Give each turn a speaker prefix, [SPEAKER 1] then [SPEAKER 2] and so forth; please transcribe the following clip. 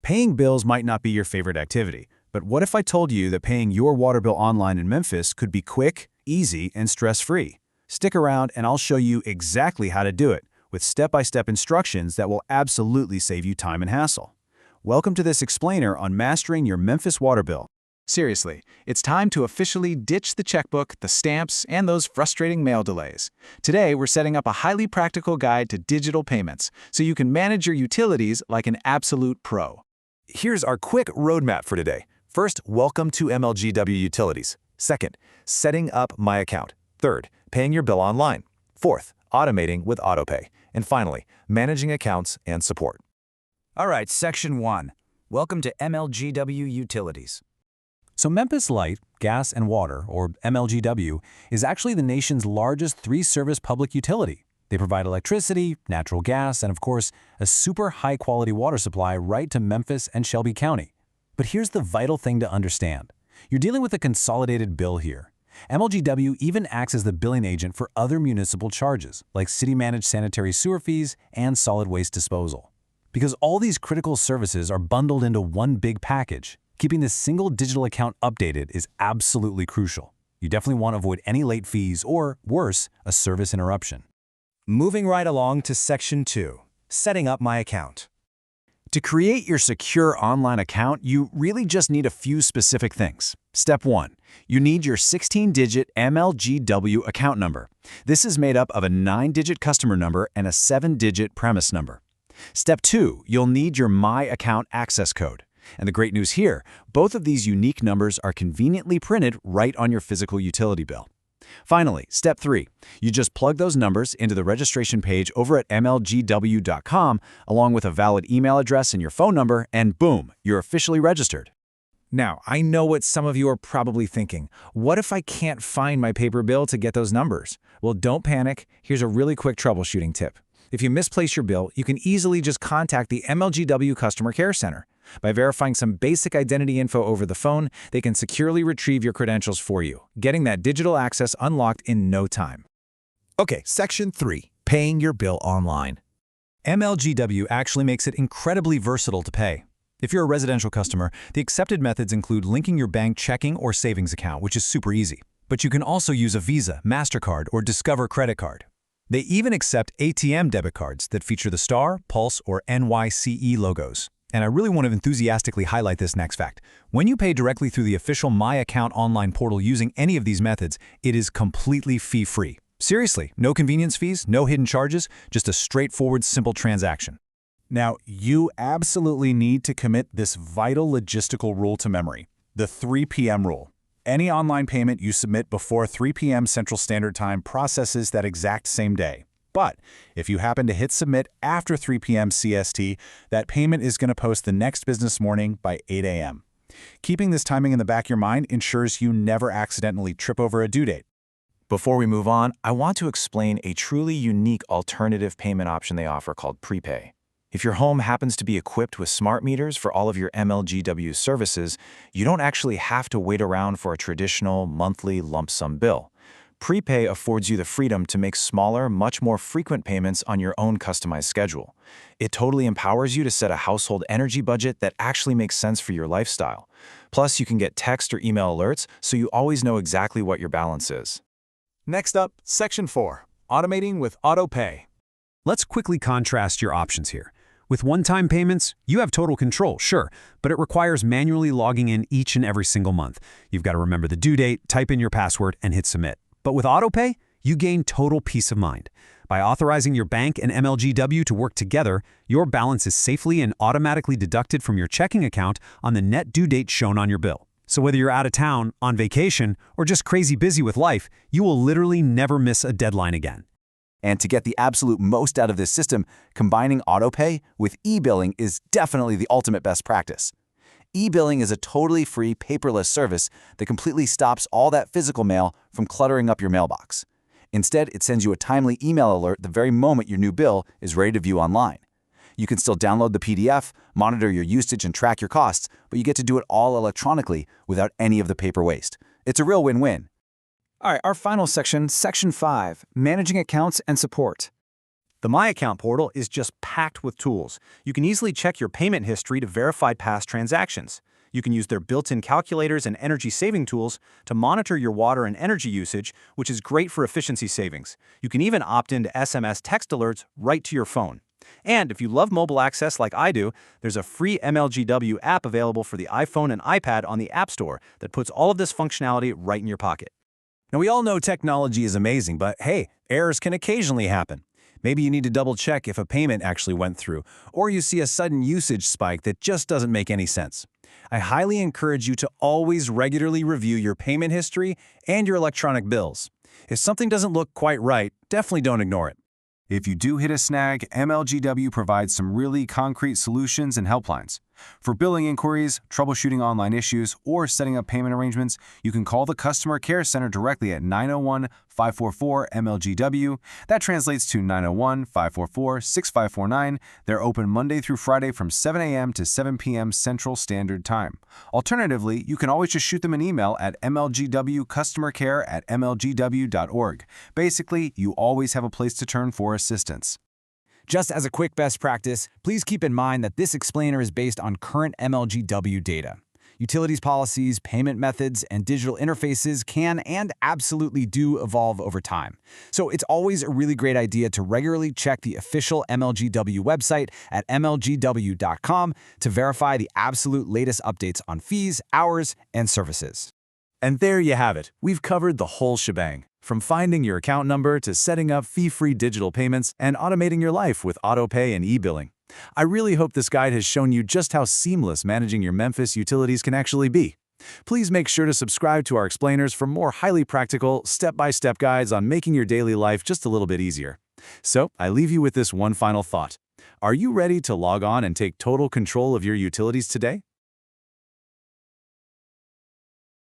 [SPEAKER 1] Paying bills might not be your favorite activity, but what if I told you that paying your water bill online in Memphis could be quick, easy, and stress-free? Stick around and I'll show you exactly how to do it, with step-by-step instructions that will absolutely save you time and hassle. Welcome to this explainer on mastering your Memphis water bill.
[SPEAKER 2] Seriously, it's time to officially ditch the checkbook, the stamps, and those frustrating mail delays. Today, we're setting up a highly practical guide to digital payments, so you can manage your utilities like an absolute pro.
[SPEAKER 3] Here's our quick roadmap for today. First, welcome to MLGW Utilities. Second, setting up My Account. Third, paying your bill online. Fourth, automating with AutoPay. And finally, managing accounts and support.
[SPEAKER 4] All right, Section 1. Welcome to MLGW Utilities.
[SPEAKER 1] So Memphis Light, Gas and Water, or MLGW, is actually the nation's largest three-service public utility. They provide electricity, natural gas, and of course, a super high-quality water supply right to Memphis and Shelby County. But here's the vital thing to understand. You're dealing with a consolidated bill here. MLGW even acts as the billing agent for other municipal charges, like city-managed sanitary sewer fees and solid waste disposal. Because all these critical services are bundled into one big package, keeping this single digital account updated is absolutely crucial. You definitely want to avoid any late fees or, worse, a service interruption.
[SPEAKER 4] Moving right along to Section 2. Setting up My Account.
[SPEAKER 1] To create your secure online account, you really just need a few specific things. Step 1. You need your 16-digit MLGW account number. This is made up of a 9-digit customer number and a 7-digit premise number. Step 2. You'll need your My Account access code. And the great news here, both of these unique numbers are conveniently printed right on your physical utility bill. Finally, Step 3. You just plug those numbers into the registration page over at mlgw.com along with a valid email address and your phone number, and boom, you're officially registered.
[SPEAKER 2] Now, I know what some of you are probably thinking. What if I can't find my paper bill to get those numbers? Well, don't panic. Here's a really quick troubleshooting tip. If you misplace your bill, you can easily just contact the MLGW Customer Care Center. By verifying some basic identity info over the phone, they can securely retrieve your credentials for you, getting that digital access unlocked in no time.
[SPEAKER 3] Okay, Section 3. Paying your bill online.
[SPEAKER 1] MLGW actually makes it incredibly versatile to pay. If you're a residential customer, the accepted methods include linking your bank checking or savings account, which is super easy. But you can also use a Visa, MasterCard, or Discover credit card. They even accept ATM debit cards that feature the Star, Pulse, or NYCE logos. And I really want to enthusiastically highlight this next fact. When you pay directly through the official My Account online portal using any of these methods, it is completely fee-free. Seriously, no convenience fees, no hidden charges, just a straightforward, simple transaction. Now, you absolutely need to commit this vital logistical rule to memory, the 3 p.m. rule. Any online payment you submit before 3 p.m. Central Standard Time processes that exact same day. But if you happen to hit submit after 3 p.m. CST, that payment is going to post the next business morning by 8 a.m. Keeping this timing in the back of your mind ensures you never accidentally trip over a due date.
[SPEAKER 3] Before we move on, I want to explain a truly unique alternative payment option they offer called prepay. If your home happens to be equipped with smart meters for all of your MLGW services, you don't actually have to wait around for a traditional monthly lump sum bill. Prepay affords you the freedom to make smaller, much more frequent payments on your own customized schedule. It totally empowers you to set a household energy budget that actually makes sense for your lifestyle. Plus, you can get text or email alerts, so you always know exactly what your balance is.
[SPEAKER 2] Next up, Section 4. Automating with AutoPay.
[SPEAKER 1] Let's quickly contrast your options here. With one-time payments, you have total control, sure, but it requires manually logging in each and every single month. You've got to remember the due date, type in your password, and hit submit. But with AutoPay, you gain total peace of mind. By authorizing your bank and MLGW to work together, your balance is safely and automatically deducted from your checking account on the net due date shown on your bill. So whether you're out of town, on vacation, or just crazy busy with life, you will literally never miss a deadline again.
[SPEAKER 5] And to get the absolute most out of this system, combining AutoPay with e-billing is definitely the ultimate best practice. E-billing is a totally free, paperless service that completely stops all that physical mail from cluttering up your mailbox. Instead, it sends you a timely email alert the very moment your new bill is ready to view online. You can still download the PDF, monitor your usage, and track your costs, but you get to do it all electronically without any of the paper waste. It's a real win-win.
[SPEAKER 2] All right, our final section, Section 5, Managing Accounts and Support.
[SPEAKER 6] The My Account portal is just packed with tools. You can easily check your payment history to verify past transactions. You can use their built-in calculators and energy-saving tools to monitor your water and energy usage, which is great for efficiency savings. You can even opt into SMS text alerts right to your phone. And if you love mobile access like I do, there's a free MLGW app available for the iPhone and iPad on the App Store that puts all of this functionality right in your pocket.
[SPEAKER 1] Now, we all know technology is amazing, but hey, errors can occasionally happen. Maybe you need to double-check if a payment actually went through, or you see a sudden usage spike that just doesn't make any sense. I highly encourage you to always regularly review your payment history and your electronic bills. If something doesn't look quite right, definitely don't ignore it.
[SPEAKER 3] If you do hit a snag, MLGW provides some really concrete solutions and helplines. For billing inquiries, troubleshooting online issues, or setting up payment arrangements, you can call the Customer Care Center directly at 901-544-MLGW. That translates to 901-544-6549. They're open Monday through Friday from 7 a.m. to 7 p.m. Central Standard Time. Alternatively, you can always just shoot them an email at mlgwcustomercare@mlgw.org. Basically, you always have a place to turn for assistance.
[SPEAKER 4] Just as a quick best practice, please keep in mind that this explainer is based on current MLGW data. Utilities policies, payment methods, and digital interfaces can and absolutely do evolve over time. So it's always a really great idea to regularly check the official MLGW website at mlgw.com to verify the absolute latest updates on fees, hours, and services.
[SPEAKER 1] And there you have it. We've covered the whole shebang. From finding your account number to setting up fee-free digital payments and automating your life with autopay and e-billing. I really hope this guide has shown you just how seamless managing your Memphis utilities can actually be. Please make sure to subscribe to our explainers for more highly practical, step-by-step guides on making your daily life just a little bit easier. So, I leave you with this one final thought. Are you ready to log on and take total control of your utilities today?